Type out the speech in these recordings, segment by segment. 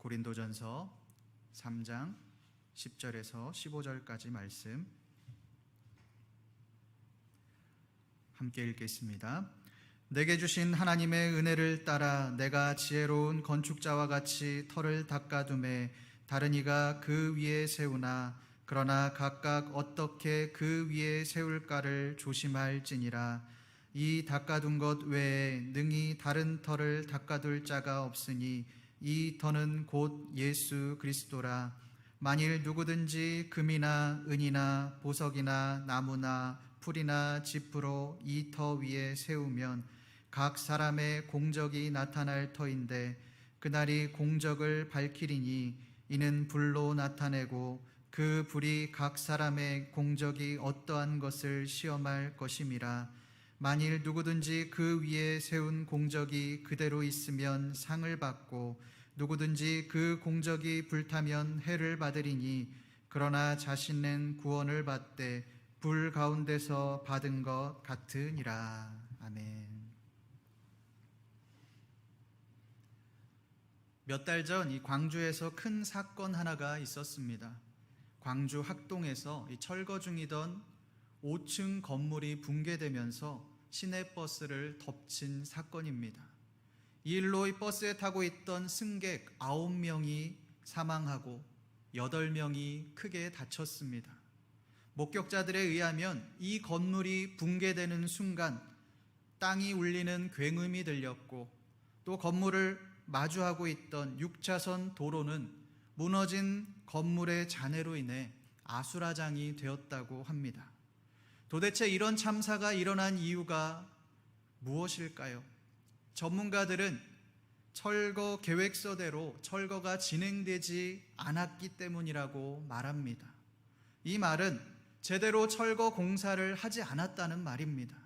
고린도전서 3장 10절에서 15절까지 말씀 함께 읽겠습니다. 내게 주신 하나님의 은혜를 따라 내가 지혜로운 건축자와 같이 터를 닦아둠에 다른 이가 그 위에 세우나 그러나 각각 어떻게 그 위에 세울까를 조심할지니라. 이 닦아둔 것 외에 능히 다른 터를 닦아둘 자가 없으니 이 터는 곧 예수 그리스도라. 만일 누구든지 금이나 은이나 보석이나 나무나 풀이나 짚으로 이 터 위에 세우면 각 사람의 공적이 나타날 터인데 그날이 공적을 밝히리니 이는 불로 나타내고 그 불이 각 사람의 공적이 어떠한 것을 시험할 것임이라. 만일 누구든지 그 위에 세운 공적이 그대로 있으면 상을 받고 누구든지 그 공적이 불타면 해를 받으리니 그러나 자신은 구원을 받되 불 가운데서 받은 것 같으니라. 아멘. 몇 달 전 이 광주에서 큰 사건 하나가 있었습니다. 광주 학동에서 이 철거 중이던 5층 건물이 붕괴되면서 시내버스를 덮친 사건입니다. 이 일로 이 버스에 타고 있던 승객 9명이 사망하고 8명이 크게 다쳤습니다. 목격자들에 의하면 이 건물이 붕괴되는 순간 땅이 울리는 굉음이 들렸고 또 건물을 마주하고 있던 6차선 도로는 무너진 건물의 잔해로 인해 아수라장이 되었다고 합니다. 도대체 이런 참사가 일어난 이유가 무엇일까요? 전문가들은 철거 계획서대로 철거가 진행되지 않았기 때문이라고 말합니다. 이 말은 제대로 철거 공사를 하지 않았다는 말입니다.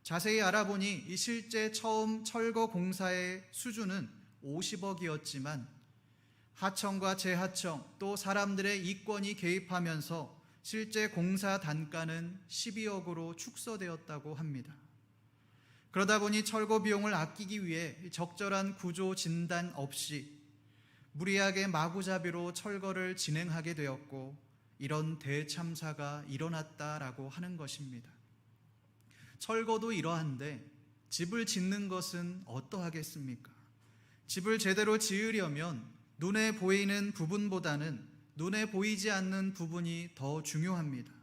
자세히 알아보니 이 실제 처음 철거 공사의 수준은 50억이었지만 하청과 재하청 또 사람들의 이권이 개입하면서 실제 공사 단가는 12억으로 축소되었다고 합니다. 그러다 보니 철거 비용을 아끼기 위해 적절한 구조 진단 없이 무리하게 마구잡이로 철거를 진행하게 되었고 이런 대참사가 일어났다라고 하는 것입니다. 철거도 이러한데 집을 짓는 것은 어떠하겠습니까? 집을 제대로 지으려면 눈에 보이는 부분보다는 눈에 보이지 않는 부분이 더 중요합니다.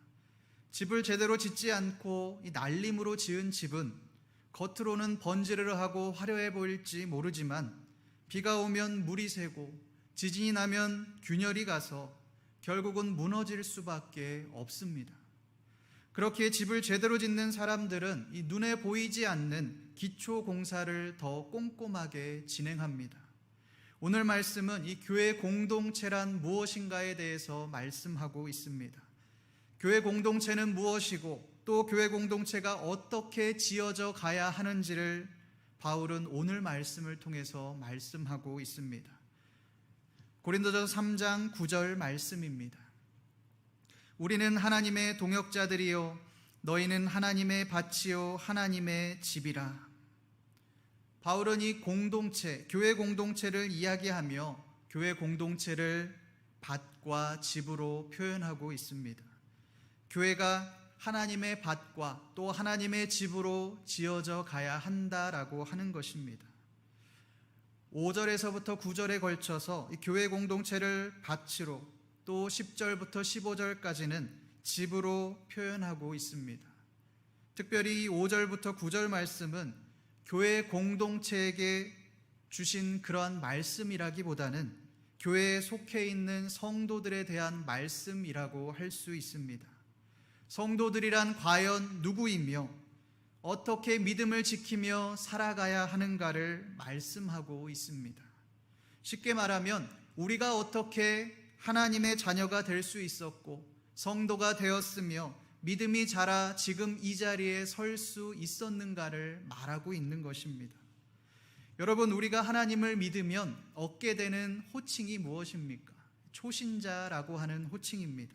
집을 제대로 짓지 않고 이 날림으로 지은 집은 겉으로는 번지르르하고 화려해 보일지 모르지만 비가 오면 물이 새고 지진이 나면 균열이 가서 결국은 무너질 수밖에 없습니다. 그렇게 집을 제대로 짓는 사람들은 이 눈에 보이지 않는 기초 공사를 더 꼼꼼하게 진행합니다. 오늘 말씀은 이 교회 공동체란 무엇인가에 대해서 말씀하고 있습니다. 교회 공동체는 무엇이고 또 교회 공동체가 어떻게 지어져 가야 하는지를 바울은 오늘 말씀을 통해서 말씀하고 있습니다. 고린도전서 3장 9절 말씀입니다. 우리는 하나님의 동역자들이요 너희는 하나님의 밭이요 하나님의 집이라. 바울은 이 공동체, 교회 공동체를 이야기하며 교회 공동체를 밭과 집으로 표현하고 있습니다. 교회가 하나님의 밭과 또 하나님의 집으로 지어져 가야 한다라고 하는 것입니다. 5절에서부터 9절에 걸쳐서 이 교회 공동체를 밭으로 또 10절부터 15절까지는 집으로 표현하고 있습니다. 특별히 5절부터 9절 말씀은 교회 공동체에게 주신 그러한 말씀이라기보다는 교회에 속해 있는 성도들에 대한 말씀이라고 할 수 있습니다. 성도들이란 과연 누구이며 어떻게 믿음을 지키며 살아가야 하는가를 말씀하고 있습니다. 쉽게 말하면 우리가 어떻게 하나님의 자녀가 될 수 있었고 성도가 되었으며 믿음이 자라 지금 이 자리에 설 수 있었는가를 말하고 있는 것입니다. 여러분, 우리가 하나님을 믿으면 얻게 되는 호칭이 무엇입니까? 초신자라고 하는 호칭입니다.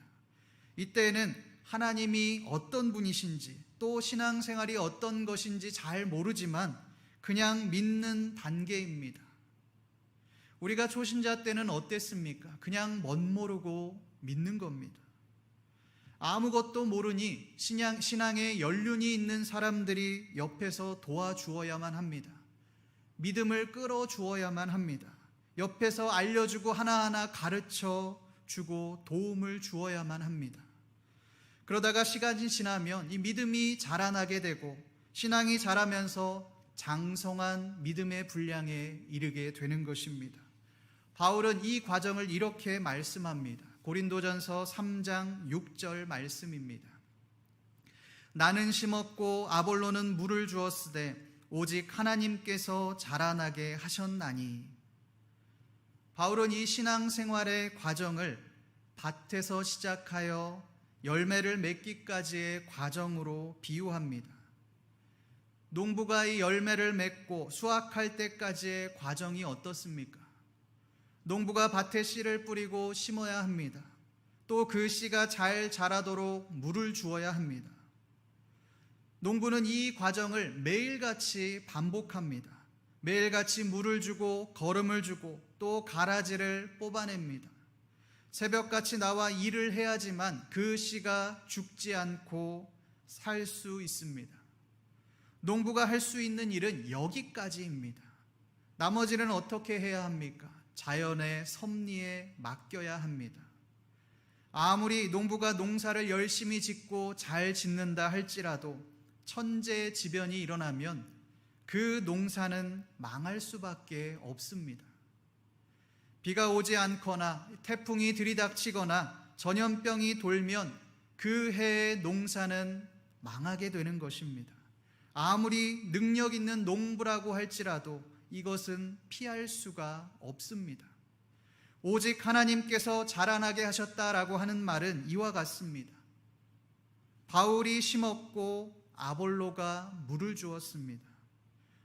이때에는 하나님이 어떤 분이신지 또 신앙생활이 어떤 것인지 잘 모르지만 그냥 믿는 단계입니다. 우리가 초신자 때는 어땠습니까? 그냥 멋모르고 믿는 겁니다. 아무것도 모르니 신앙에 연륜이 있는 사람들이 옆에서 도와주어야만 합니다. 믿음을 끌어주어야만 합니다. 옆에서 알려주고 하나하나 가르쳐 주고 도움을 주어야만 합니다. 그러다가 시간이 지나면 이 믿음이 자라나게 되고 신앙이 자라면서 장성한 믿음의 분량에 이르게 되는 것입니다. 바울은 이 과정을 이렇게 말씀합니다. 고린도전서 3장 6절 말씀입니다. 나는 심었고 아볼로는 물을 주었으되 오직 하나님께서 자라나게 하셨나니. 바울은 이 신앙생활의 과정을 밭에서 시작하여 열매를 맺기까지의 과정으로 비유합니다. 농부가 이 열매를 맺고 수확할 때까지의 과정이 어떻습니까? 농부가 밭에 씨를 뿌리고 심어야 합니다. 또 그 씨가 잘 자라도록 물을 주어야 합니다. 농부는 이 과정을 매일같이 반복합니다. 매일같이 물을 주고 거름을 주고 또 가라지를 뽑아냅니다. 새벽같이 나와 일을 해야지만 그 씨가 죽지 않고 살 수 있습니다. 농부가 할 수 있는 일은 여기까지입니다. 나머지는 어떻게 해야 합니까? 자연의 섭리에 맡겨야 합니다. 아무리 농부가 농사를 열심히 짓고 잘 짓는다 할지라도 천재지변이 일어나면 그 농사는 망할 수밖에 없습니다. 비가 오지 않거나 태풍이 들이닥치거나 전염병이 돌면 그 해의 농사는 망하게 되는 것입니다. 아무리 능력 있는 농부라고 할지라도 이것은 피할 수가 없습니다. 오직 하나님께서 자라나게 하셨다라고 하는 말은 이와 같습니다. 바울이 심었고 아볼로가 물을 주었습니다.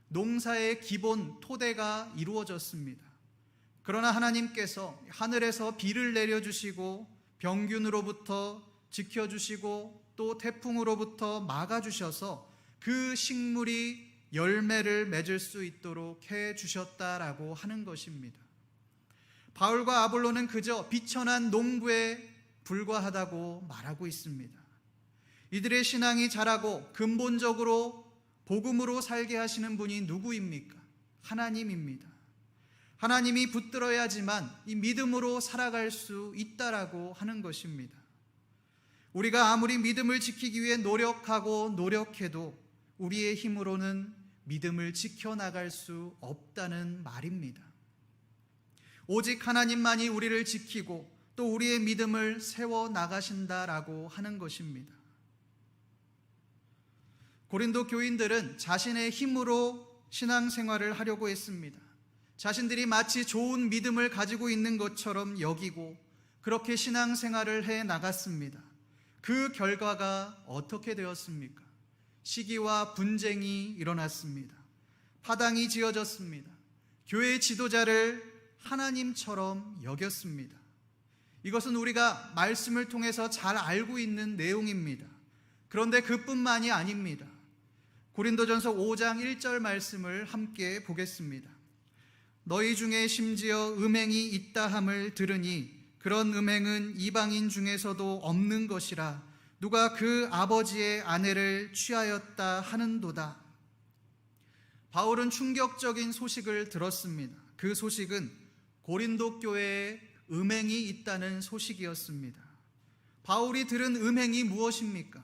농사의 기본 토대가 이루어졌습니다. 그러나 하나님께서 하늘에서 비를 내려주시고 병균으로부터 지켜주시고 또 태풍으로부터 막아주셔서 그 식물이 열매를 맺을 수 있도록 해주셨다라고 하는 것입니다. 바울과 아볼로는 그저 비천한 농부에 불과하다고 말하고 있습니다. 이들의 신앙이 자라고 근본적으로 복음으로 살게 하시는 분이 누구입니까? 하나님입니다. 하나님이 붙들어야지만 이 믿음으로 살아갈 수 있다라고 하는 것입니다. 우리가 아무리 믿음을 지키기 위해 노력하고 노력해도 우리의 힘으로는 믿음을 지켜나갈 수 없다는 말입니다. 오직 하나님만이 우리를 지키고 또 우리의 믿음을 세워나가신다라고 하는 것입니다. 고린도 교인들은 자신의 힘으로 신앙생활을 하려고 했습니다. 자신들이 마치 좋은 믿음을 가지고 있는 것처럼 여기고 그렇게 신앙생활을 해 나갔습니다. 그 결과가 어떻게 되었습니까? 시기와 분쟁이 일어났습니다. 파당이 지어졌습니다. 교회 지도자를 하나님처럼 여겼습니다. 이것은 우리가 말씀을 통해서 잘 알고 있는 내용입니다. 그런데 그뿐만이 아닙니다. 고린도전서 5장 1절 말씀을 함께 보겠습니다. 너희 중에 심지어 음행이 있다 함을 들으니 그런 음행은 이방인 중에서도 없는 것이라 누가 그 아버지의 아내를 취하였다 하는도다. 바울은 충격적인 소식을 들었습니다. 그 소식은 고린도 교회에 음행이 있다는 소식이었습니다. 바울이 들은 음행이 무엇입니까?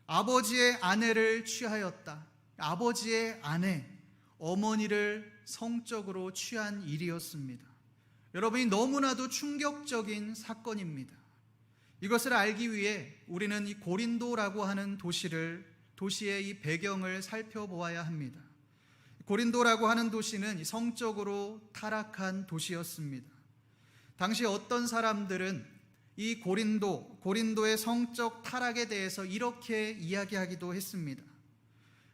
아버지의 아내를 취하였다. 아버지의 아내, 어머니를 성적으로 취한 일이었습니다. 여러분이 너무나도 충격적인 사건입니다. 이것을 알기 위해 우리는 이 고린도라고 하는 도시의 이 배경을 살펴보아야 합니다. 고린도라고 하는 도시는 성적으로 타락한 도시였습니다. 당시 어떤 사람들은 이 고린도의 성적 타락에 대해서 이렇게 이야기하기도 했습니다.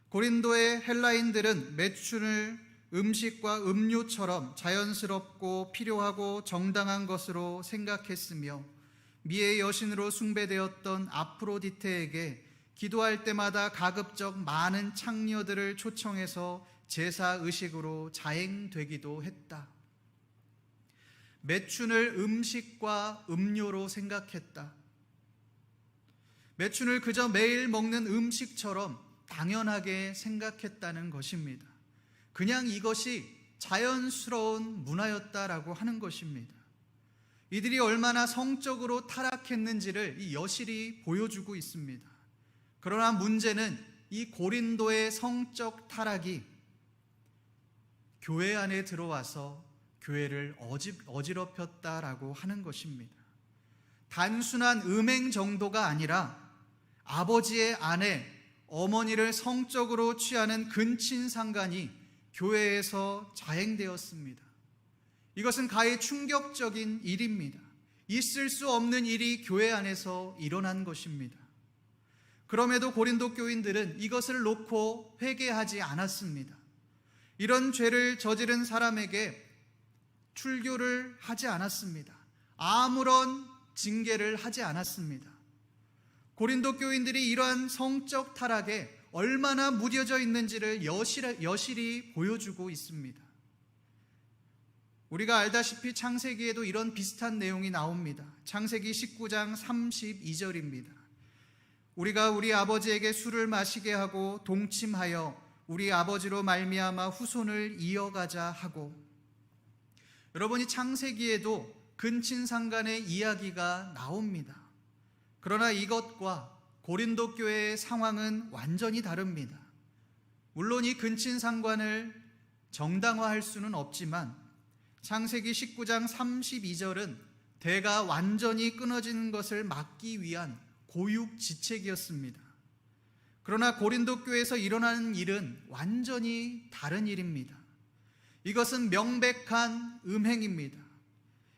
고린도의 헬라인들은 매춘을 음식과 음료처럼 자연스럽고 필요하고 정당한 것으로 생각했으며 미의 여신으로 숭배되었던 아프로디테에게 기도할 때마다 가급적 많은 창녀들을 초청해서 제사 의식으로 자행되기도 했다. 매춘을 음식과 음료로 생각했다. 매춘을 그저 매일 먹는 음식처럼 당연하게 생각했다는 것입니다. 그냥 이것이 자연스러운 문화였다라고 하는 것입니다. 이들이 얼마나 성적으로 타락했는지를 이 여실히 보여주고 있습니다. 그러나 문제는 이 고린도의 성적 타락이 교회 안에 들어와서 교회를 어지럽혔다라고 하는 것입니다. 단순한 음행 정도가 아니라 아버지의 아내, 어머니를 성적으로 취하는 근친상간이 교회에서 자행되었습니다. 이것은 가히 충격적인 일입니다. 있을 수 없는 일이 교회 안에서 일어난 것입니다. 그럼에도 고린도 교인들은 이것을 놓고 회개하지 않았습니다. 이런 죄를 저지른 사람에게 출교를 하지 않았습니다. 아무런 징계를 하지 않았습니다. 고린도 교인들이 이러한 성적 타락에 얼마나 무뎌져 있는지를 여실히 보여주고 있습니다. 우리가 알다시피 창세기에도 이런 비슷한 내용이 나옵니다. 창세기 19장 32절입니다. 우리가 우리 아버지에게 술을 마시게 하고 동침하여 우리 아버지로 말미암아 후손을 이어가자 하고, 여러분이 창세기에도 근친상간의 이야기가 나옵니다. 그러나 이것과 고린도 교회의 상황은 완전히 다릅니다. 물론 이 근친상간을 정당화할 수는 없지만 창세기 19장 32절은 대가 완전히 끊어지는 것을 막기 위한 고육지책이었습니다. 그러나 고린도 교회에서 일어나는 일은 완전히 다른 일입니다. 이것은 명백한 음행입니다.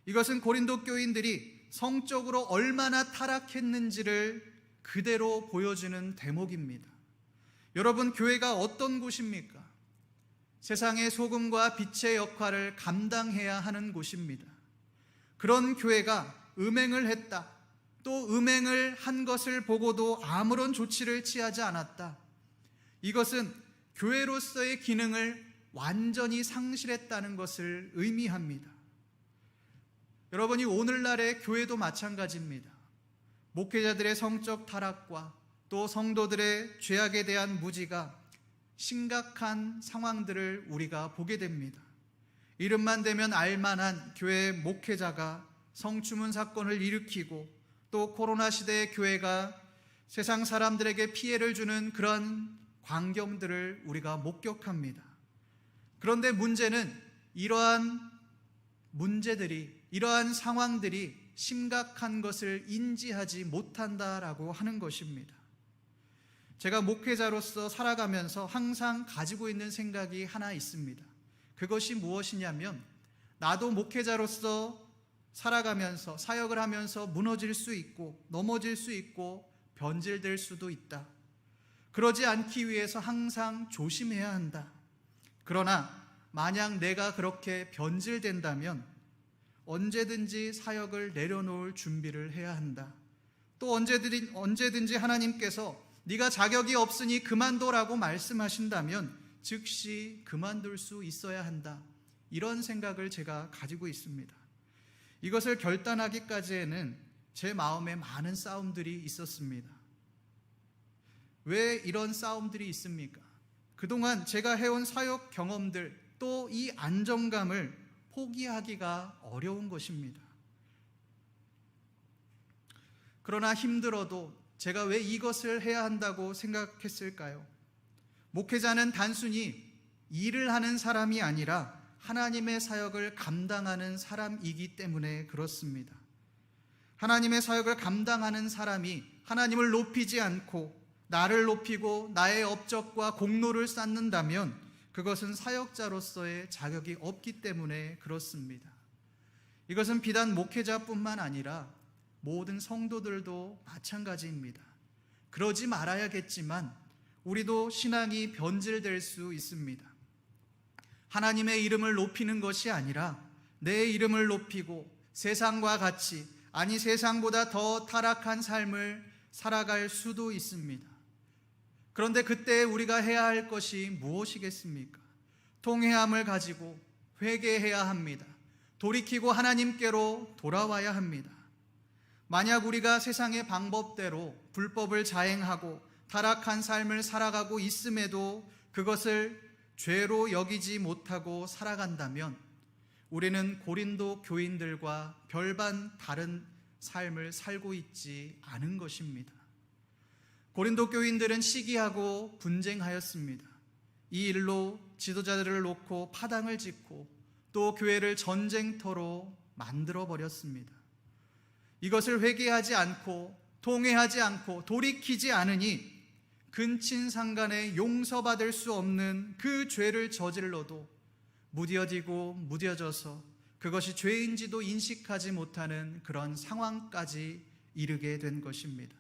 이것은 고린도 교인들이 성적으로 얼마나 타락했는지를 그대로 보여주는 대목입니다. 여러분, 교회가 어떤 곳입니까? 세상의 소금과 빛의 역할을 감당해야 하는 곳입니다. 그런 교회가 음행을 했다, 또 음행을 한 것을 보고도 아무런 조치를 취하지 않았다. 이것은 교회로서의 기능을 완전히 상실했다는 것을 의미합니다. 여러분이 오늘날의 교회도 마찬가지입니다. 목회자들의 성적 타락과 또 성도들의 죄악에 대한 무지가 심각한 상황들을 우리가 보게 됩니다. 이름만 대면 알만한 교회 목회자가 성추문 사건을 일으키고, 또 코로나 시대의 교회가 세상 사람들에게 피해를 주는 그런 광경들을 우리가 목격합니다. 그런데 문제는 이러한 상황들이 심각한 것을 인지하지 못한다라고 하는 것입니다. 제가 목회자로서 살아가면서 항상 가지고 있는 생각이 하나 있습니다. 그것이 무엇이냐면, 나도 목회자로서 살아가면서 사역을 하면서 무너질 수 있고 넘어질 수 있고 변질될 수도 있다. 그러지 않기 위해서 항상 조심해야 한다. 그러나 만약 내가 그렇게 변질된다면 언제든지 사역을 내려놓을 준비를 해야 한다. 또 언제든지 하나님께서 네가 자격이 없으니 그만둬라고 말씀하신다면 즉시 그만둘 수 있어야 한다. 이런 생각을 제가 가지고 있습니다. 이것을 결단하기까지에는 제 마음에 많은 싸움들이 있었습니다. 왜 이런 싸움들이 있습니까? 그동안 제가 해온 사역 경험들, 또 이 안정감을 포기하기가 어려운 것입니다. 그러나 힘들어도 제가 왜 이것을 해야 한다고 생각했을까요? 목회자는 단순히 일을 하는 사람이 아니라 하나님의 사역을 감당하는 사람이기 때문에 그렇습니다. 하나님의 사역을 감당하는 사람이 하나님을 높이지 않고 나를 높이고 나의 업적과 공로를 쌓는다면 그것은 사역자로서의 자격이 없기 때문에 그렇습니다. 이것은 비단 목회자뿐만 아니라 모든 성도들도 마찬가지입니다. 그러지 말아야겠지만 우리도 신앙이 변질될 수 있습니다. 하나님의 이름을 높이는 것이 아니라 내 이름을 높이고 세상과 같이, 아니 세상보다 더 타락한 삶을 살아갈 수도 있습니다. 그런데 그때 우리가 해야 할 것이 무엇이겠습니까? 통회함을 가지고 회개해야 합니다. 돌이키고 하나님께로 돌아와야 합니다. 만약 우리가 세상의 방법대로 불법을 자행하고 타락한 삶을 살아가고 있음에도 그것을 죄로 여기지 못하고 살아간다면 우리는 고린도 교인들과 별반 다른 삶을 살고 있지 않은 것입니다. 고린도 교인들은 시기하고 분쟁하였습니다. 이 일로 지도자들을 놓고 파당을 짓고 또 교회를 전쟁터로 만들어 버렸습니다. 이것을 회개하지 않고 통회하지 않고 돌이키지 않으니 근친상간에 용서받을 수 없는 그 죄를 저질러도 무뎌지고 무뎌져서 그것이 죄인지도 인식하지 못하는 그런 상황까지 이르게 된 것입니다.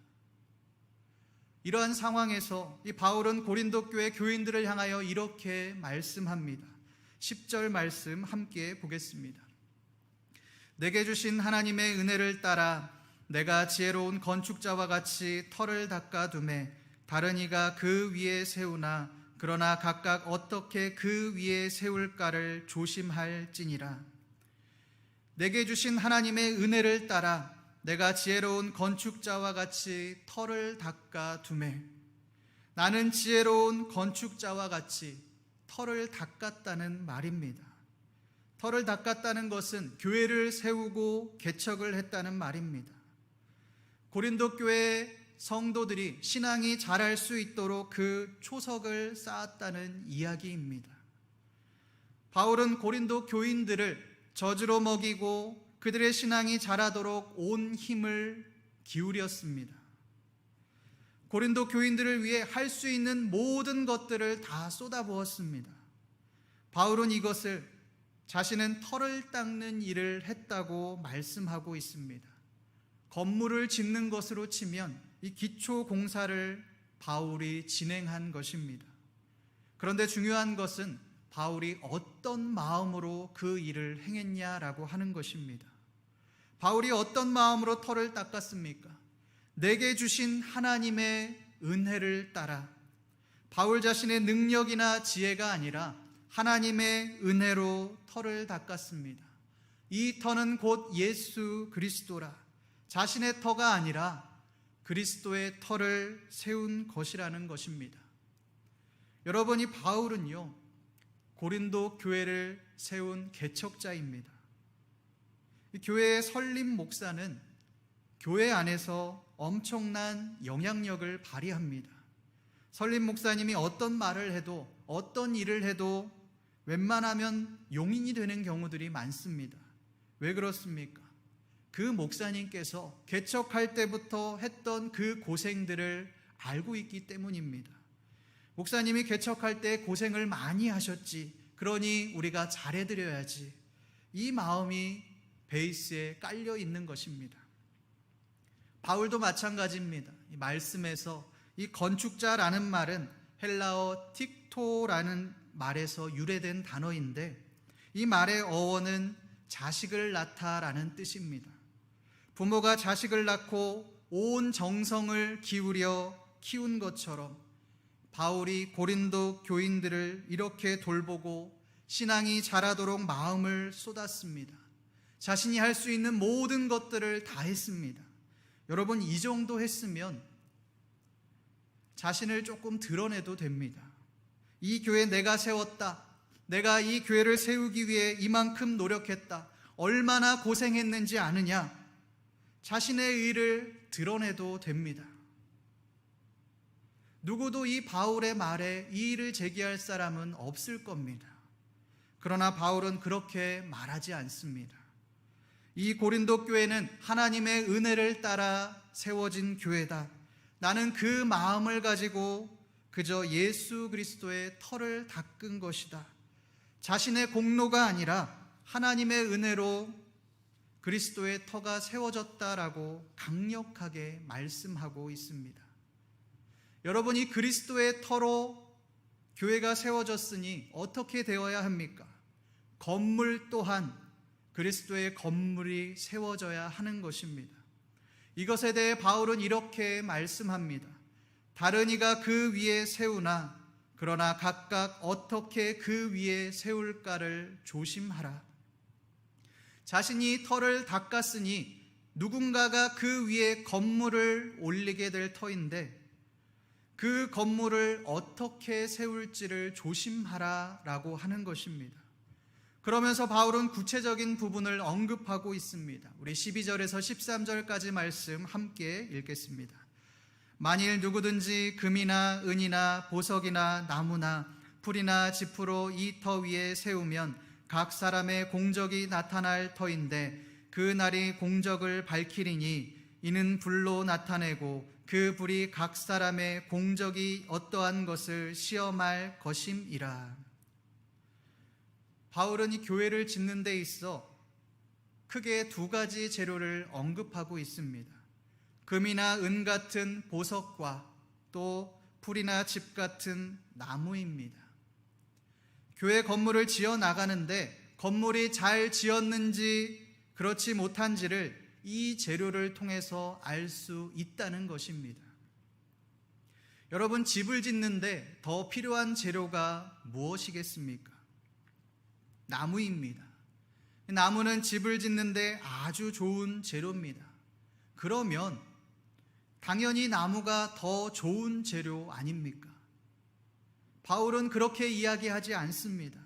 이러한 상황에서 이 바울은 고린도 교회 교인들을 향하여 이렇게 말씀합니다. 10절 말씀 함께 보겠습니다. 내게 주신 하나님의 은혜를 따라 내가 지혜로운 건축자와 같이 터를 닦아두매 다른 이가 그 위에 세우나 그러나 각각 어떻게 그 위에 세울까를 조심할지니라. 내게 주신 하나님의 은혜를 따라 내가 지혜로운 건축자와 같이 터를 닦아두매. 나는 지혜로운 건축자와 같이 터를 닦았다는 말입니다. 터를 닦았다는 것은 교회를 세우고 개척을 했다는 말입니다. 고린도 교회 성도들이 신앙이 자랄 수 있도록 그 초석을 쌓았다는 이야기입니다. 바울은 고린도 교인들을 저주로 먹이고 그들의 신앙이 자라도록 온 힘을 기울였습니다. 고린도 교인들을 위해 할 수 있는 모든 것들을 다 쏟아부었습니다. 바울은 이것을 자신은 터를 닦는 일을 했다고 말씀하고 있습니다. 건물을 짓는 것으로 치면 이 기초 공사를 바울이 진행한 것입니다. 그런데 중요한 것은 바울이 어떤 마음으로 그 일을 행했냐라고 하는 것입니다. 바울이 어떤 마음으로 터를 닦았습니까? 내게 주신 하나님의 은혜를 따라 바울 자신의 능력이나 지혜가 아니라 하나님의 은혜로 터를 닦았습니다. 이 터는 곧 예수 그리스도라. 자신의 터가 아니라 그리스도의 터를 세운 것이라는 것입니다. 여러분, 이 바울은요, 고린도 교회를 세운 개척자입니다. 이 교회의 설립 목사는 교회 안에서 엄청난 영향력을 발휘합니다. 설립 목사님이 어떤 말을 해도 어떤 일을 해도 웬만하면 용인이 되는 경우들이 많습니다. 왜 그렇습니까? 그 목사님께서 개척할 때부터 했던 그 고생들을 알고 있기 때문입니다. 목사님이 개척할 때 고생을 많이 하셨지, 그러니 우리가 잘해드려야지, 이 마음이 베이스에 깔려 있는 것입니다. 바울도 마찬가지입니다. 이 말씀에서 이 건축자라는 말은 헬라어 틱토라는 말에서 유래된 단어인데 이 말의 어원은 자식을 낳다라는 뜻입니다. 부모가 자식을 낳고 온 정성을 기울여 키운 것처럼 바울이 고린도 교인들을 이렇게 돌보고 신앙이 자라도록 마음을 쏟았습니다. 자신이 할 수 있는 모든 것들을 다 했습니다. 여러분, 이 정도 했으면 자신을 조금 드러내도 됩니다. 이 교회 내가 세웠다. 내가 이 교회를 세우기 위해 이만큼 노력했다. 얼마나 고생했는지 아느냐? 자신의 의를 드러내도 됩니다. 누구도 이 바울의 말에 이의를 제기할 사람은 없을 겁니다. 그러나 바울은 그렇게 말하지 않습니다. 이 고린도 교회는 하나님의 은혜를 따라 세워진 교회다. 나는 그 마음을 가지고 그저 예수 그리스도의 터를 닦은 것이다. 자신의 공로가 아니라 하나님의 은혜로 그리스도의 터가 세워졌다라고 강력하게 말씀하고 있습니다. 여러분, 이 그리스도의 터로 교회가 세워졌으니 어떻게 되어야 합니까? 건물 또한 그리스도의 건물이 세워져야 하는 것입니다. 이것에 대해 바울은 이렇게 말씀합니다. 다른 이가 그 위에 세우나 그러나 각각 어떻게 그 위에 세울까를 조심하라. 자신이 터를 닦았으니 누군가가 그 위에 건물을 올리게 될 터인데 그 건물을 어떻게 세울지를 조심하라라고 하는 것입니다. 그러면서 바울은 구체적인 부분을 언급하고 있습니다. 우리 12절에서 13절까지 말씀 함께 읽겠습니다. 만일 누구든지 금이나 은이나 보석이나 나무나 풀이나 지푸로 이 터 위에 세우면 각 사람의 공적이 나타날 터인데 그 날이 공적을 밝히리니 이는 불로 나타내고 그 불이 각 사람의 공적이 어떠한 것을 시험할 것임이라. 바울은 이 교회를 짓는 데 있어 크게 두 가지 재료를 언급하고 있습니다. 금이나 은 같은 보석과 또 풀이나 집 같은 나무입니다. 교회 건물을 지어 나가는데 건물이 잘 지었는지 그렇지 못한지를 이 재료를 통해서 알 수 있다는 것입니다. 여러분, 집을 짓는데 더 필요한 재료가 무엇이겠습니까? 나무입니다. 나무는 집을 짓는데 아주 좋은 재료입니다. 그러면 당연히 나무가 더 좋은 재료 아닙니까? 바울은 그렇게 이야기하지 않습니다.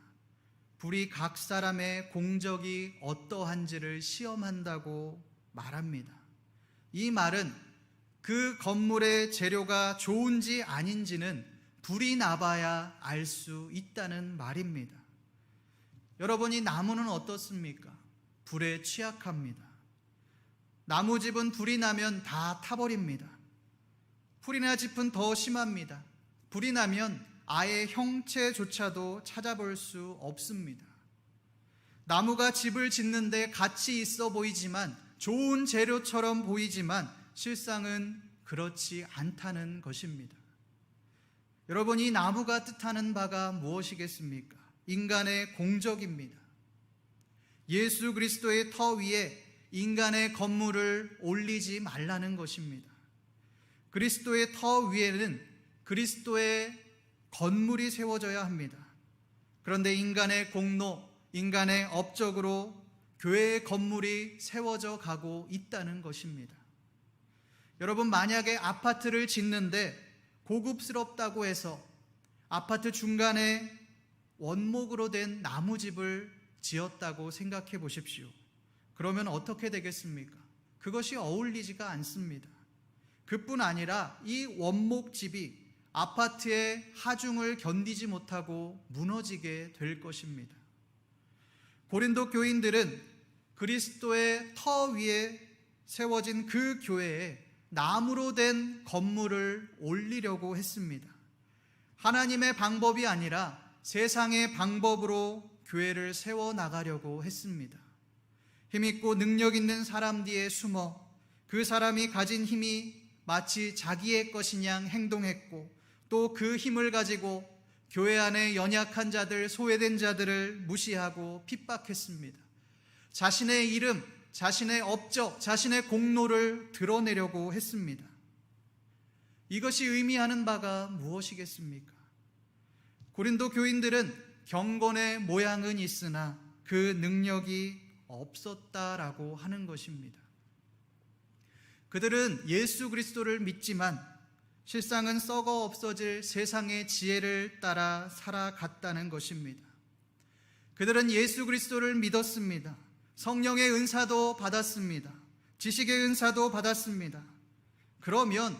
불이 각 사람의 공적이 어떠한지를 시험한다고 말합니다. 이 말은 그 건물의 재료가 좋은지 아닌지는 불이 나봐야 알 수 있다는 말입니다. 여러분, 이 나무는 어떻습니까? 불에 취약합니다. 나무집은 불이 나면 다 타버립니다. 풀이나 짚은 더 심합니다. 불이 나면 아예 형체조차도 찾아볼 수 없습니다. 나무가 집을 짓는데 가치 있어 보이지만, 좋은 재료처럼 보이지만 실상은 그렇지 않다는 것입니다. 여러분, 이 나무가 뜻하는 바가 무엇이겠습니까? 인간의 공적입니다. 예수 그리스도의 터 위에 인간의 건물을 올리지 말라는 것입니다. 그리스도의 터 위에는 그리스도의 건물이 세워져야 합니다. 그런데 인간의 공로, 인간의 업적으로 교회의 건물이 세워져 가고 있다는 것입니다. 여러분, 만약에 아파트를 짓는데 고급스럽다고 해서 아파트 중간에 원목으로 된 나무집을 지었다고 생각해 보십시오. 그러면 어떻게 되겠습니까? 그것이 어울리지가 않습니다. 그뿐 아니라 이 원목집이 아파트의 하중을 견디지 못하고 무너지게 될 것입니다. 고린도 교인들은 그리스도의 터 위에 세워진 그 교회에 나무로 된 건물을 올리려고 했습니다. 하나님의 방법이 아니라 세상의 방법으로 교회를 세워나가려고 했습니다. 힘있고 능력 있는 사람 뒤에 숨어 그 사람이 가진 힘이 마치 자기의 것인 양 행동했고, 또 그 힘을 가지고 교회 안에 연약한 자들, 소외된 자들을 무시하고 핍박했습니다. 자신의 이름, 자신의 업적, 자신의 공로를 드러내려고 했습니다. 이것이 의미하는 바가 무엇이겠습니까? 고린도 교인들은 경건의 모양은 있으나 그 능력이 없었다라고 하는 것입니다. 그들은 예수 그리스도를 믿지만 실상은 썩어 없어질 세상의 지혜를 따라 살아갔다는 것입니다. 그들은 예수 그리스도를 믿었습니다. 성령의 은사도 받았습니다. 지식의 은사도 받았습니다. 그러면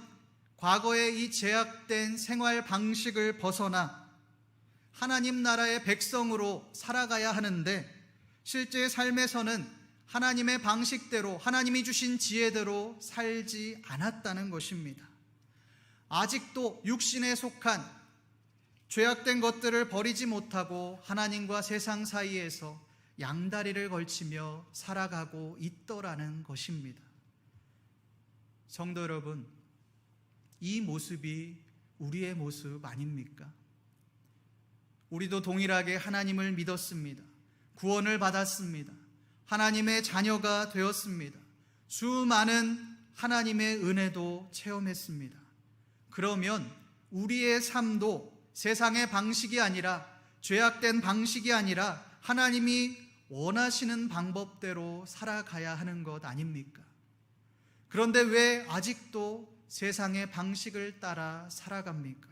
과거의 이 제약된 생활 방식을 벗어나 하나님 나라의 백성으로 살아가야 하는데, 실제 삶에서는 하나님의 방식대로, 하나님이 주신 지혜대로 살지 않았다는 것입니다. 아직도 육신에 속한 죄악된 것들을 버리지 못하고 하나님과 세상 사이에서 양다리를 걸치며 살아가고 있더라는 것입니다. 성도 여러분, 이 모습이 우리의 모습 아닙니까? 우리도 동일하게 하나님을 믿었습니다. 구원을 받았습니다. 하나님의 자녀가 되었습니다. 수많은 하나님의 은혜도 체험했습니다. 그러면 우리의 삶도 세상의 방식이 아니라, 죄악된 방식이 아니라 하나님이 원하시는 방법대로 살아가야 하는 것 아닙니까? 그런데 왜 아직도 세상의 방식을 따라 살아갑니까?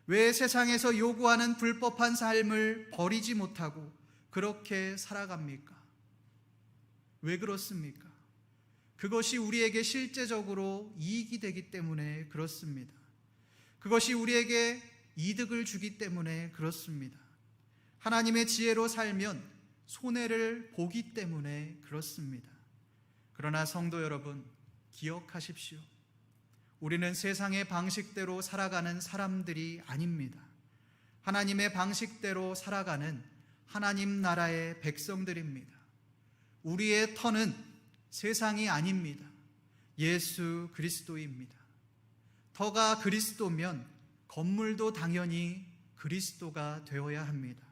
왜 세상에서 요구하는 불법한 삶을 버리지 못하고 그렇게 살아갑니까? 왜 그렇습니까? 그것이 우리에게 실제적으로 이익이 되기 때문에 그렇습니다. 그것이 우리에게 이득을 주기 때문에 그렇습니다. 하나님의 지혜로 살면 손해를 보기 때문에 그렇습니다. 그러나 성도 여러분, 기억하십시오. 우리는 세상의 방식대로 살아가는 사람들이 아닙니다. 하나님의 방식대로 살아가는 하나님 나라의 백성들입니다. 우리의 터는 세상이 아닙니다. 예수 그리스도입니다. 터가 그리스도면 건물도 당연히 그리스도가 되어야 합니다.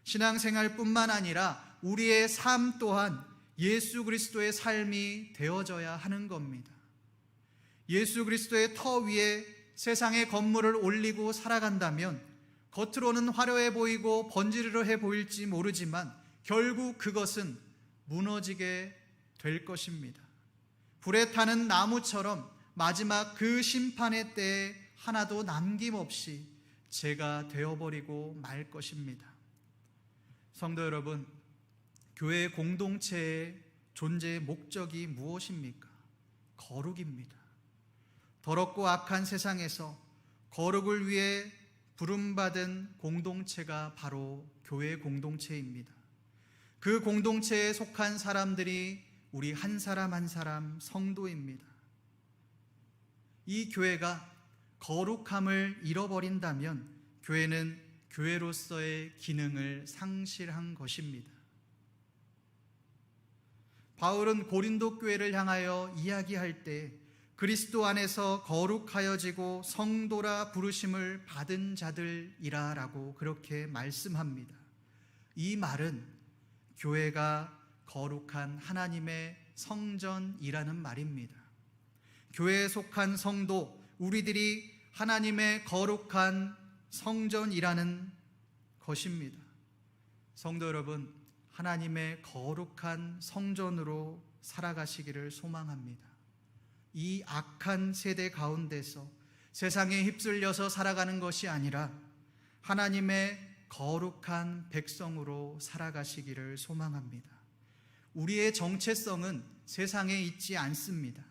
신앙생활뿐만 아니라 우리의 삶 또한 예수 그리스도의 삶이 되어져야 하는 겁니다. 예수 그리스도의 터 위에 세상의 건물을 올리고 살아간다면 겉으로는 화려해 보이고 번지르르해 보일지 모르지만 결국 그것은 무너지게 될 것입니다. 불에 타는 나무처럼 마지막 그 심판의 때에 하나도 남김없이 재가 되어버리고 말 것입니다. 성도 여러분, 교회 공동체의 존재의 목적이 무엇입니까? 거룩입니다. 더럽고 악한 세상에서 거룩을 위해 부름받은 공동체가 바로 교회 공동체입니다. 그 공동체에 속한 사람들이 우리 한 사람 한 사람 성도입니다. 이 교회가 거룩함을 잃어버린다면 교회는 교회로서의 기능을 상실한 것입니다. 바울은 고린도 교회를 향하여 이야기할 때 그리스도 안에서 거룩하여지고 성도라 부르심을 받은 자들이라 라고 그렇게 말씀합니다. 이 말은 교회가 거룩한 하나님의 성전이라는 말입니다. 교회에 속한 성도, 우리들이 하나님의 거룩한 성전이라는 것입니다. 성도 여러분, 하나님의 거룩한 성전으로 살아가시기를 소망합니다. 이 악한 세대 가운데서 세상에 휩쓸려서 살아가는 것이 아니라 하나님의 거룩한 백성으로 살아가시기를 소망합니다. 우리의 정체성은 세상에 있지 않습니다.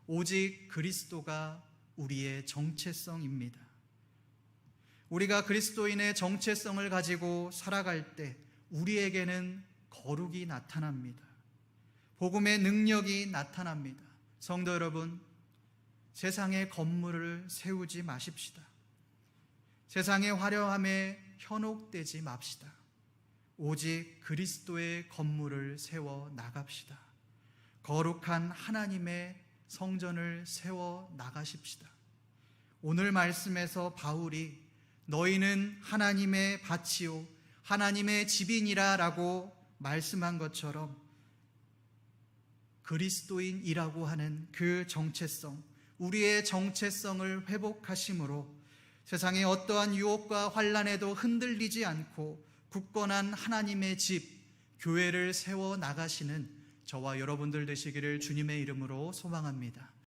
오직 그리스도가 우리의 정체성입니다. 우리가 그리스도인의 정체성을 가지고 살아갈 때 우리에게는 거룩이 나타납니다. 복음의 능력이 나타납니다. 성도 여러분, 세상의 건물을 세우지 마십시다. 세상의 화려함에 현혹되지 맙시다. 오직 그리스도의 건물을 세워 나갑시다. 거룩한 하나님의 성전을 세워 나가십시다. 오늘 말씀에서 바울이 너희는 하나님의 밭이요 하나님의 집이니라 라고 말씀한 것처럼 그리스도인이라고 하는 그 정체성, 우리의 정체성을 회복하심으로 세상의 어떠한 유혹과 환난에도 흔들리지 않고 굳건한 하나님의 집, 교회를 세워 나가시는 저와 여러분들 되시기를 주님의 이름으로 소망합니다.